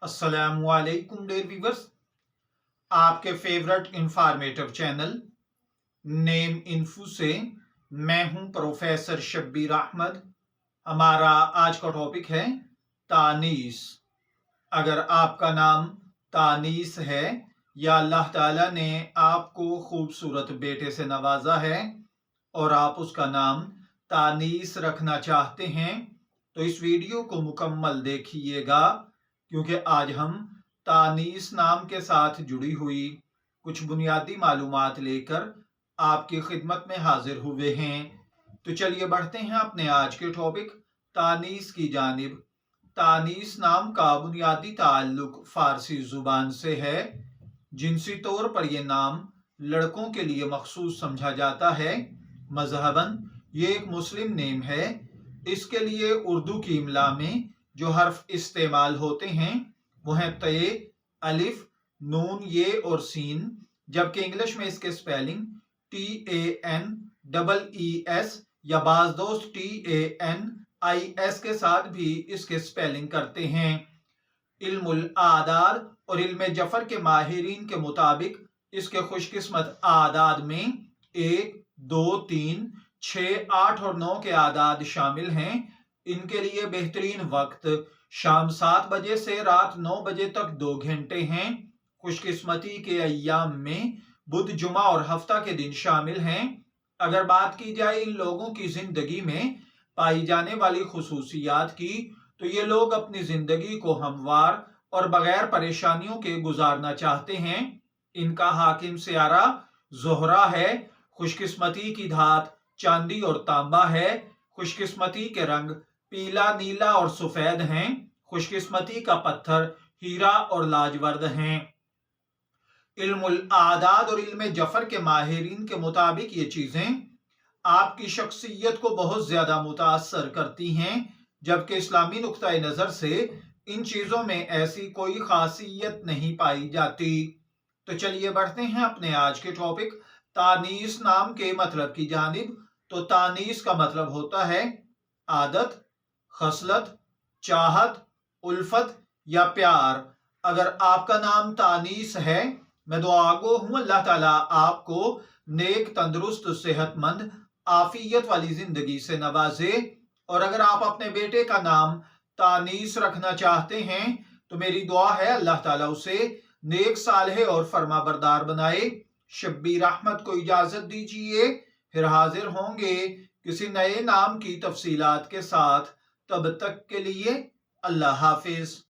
अस्सलामुअलैकुम dear viewers, आपके favourite informative channel name info से मैं हूं प्रोफेसर शब्बीर अहमद। हमारा आज का टॉपिक है तानीस। अगर आपका नाम तानीस है या अल्लाह ताला ने आपको खूबसूरत बेटे से नवाजा है और आप उसका नाम तानीस रखना चाहते हैं तो इस वीडियो को मुकम्मल देखिएगा, क्योंकि आज हम तानीस नाम के साथ जुड़ी हुई कुछ बुनियादी मालूमात लेकर आपकी खिदमत में हाजिर हुए हैं। तो चलिए बढ़ते हैं अपने आज के टॉपिक तानीस की जानिब। तानीस नाम का बुनियादी ताल्लुक फारसी जुबान से है। जिनसी तौर पर यह नाम लड़कों के लिए मखसूस समझा जाता है। मजहबन ये एक मुस्लिम नेम है। इसके लिए उर्दू की इमला में जो हर्फ इस्तेमाल होते हैं वो हैं ते, अलिफ, नून, ये और सीन, जबकि इंग्लिश में इसके स्पेलिंग TANEES या बाज दोस्त TANIS के साथ भी इसके स्पेलिंग करते हैं। इल्मुल आदाद और इल्म जफर के माहिरीन के मुताबिक इसके खुशकिस्मत आदाद में 1, 2, 3, 6, 8 और 9 के आदाद शामिल हैं। इनके लिए बेहतरीन वक्त शाम 7 बजे से रात 9 बजे तक 2 घंटे हैं। खुशकिस्मती के अय्याम में बुध, जुमा और हफ्ता के दिन शामिल हैं। अगर बात की जाए इन लोगों की जिंदगी में पाई जाने वाली खुसूसियात की, तो ये लोग अपनी जिंदगी को हमवार और बगैर परेशानियों के गुजारना चाहते हैं। इनका हाकिम सियारा ज़ोहरा है। खुशकिस्मती की धात चांदी और तांबा है। खुशकिस्मती के रंग पीला, नीला और सफेद हैं। खुशकिस्मती का पत्थर हीरा और लाजवर्द हैं। इल्मुल आदाद और इल्म जफर के माहिरीन के मुताबिक ये चीजें आपकी शख्सियत को बहुत ज्यादा मुतासर करती हैं, जबकि इस्लामी नुक्ता नजर से इन चीजों में ऐसी कोई खासियत नहीं पाई जाती। तो चलिए बढ़ते हैं अपने आज के टॉपिक तानीस नाम के मतलब की जानिब। तो तानीस का मतलब होता है आदत, खसलत, चाहत, उल्फत या प्यार। अगर आपका नाम तानीस है, मैं दुआ गो हूं अल्लाह ताला आपको नेक, तंदुरुस्त, सेहतमंद, आफियत वाली जिंदगी से नवाजे। और अगर आप अपने बेटे का नाम तानीस रखना चाहते हैं तो मेरी दुआ है अल्लाह ताला उसे नेक, सालेह और फरमा बरदार बनाए। शब्बीर अहमद को इजाजत दीजिए, फिर हाजिर होंगे किसी नए नाम की तफसीलात के साथ। तब तक के लिए अल्लाह हाफिज।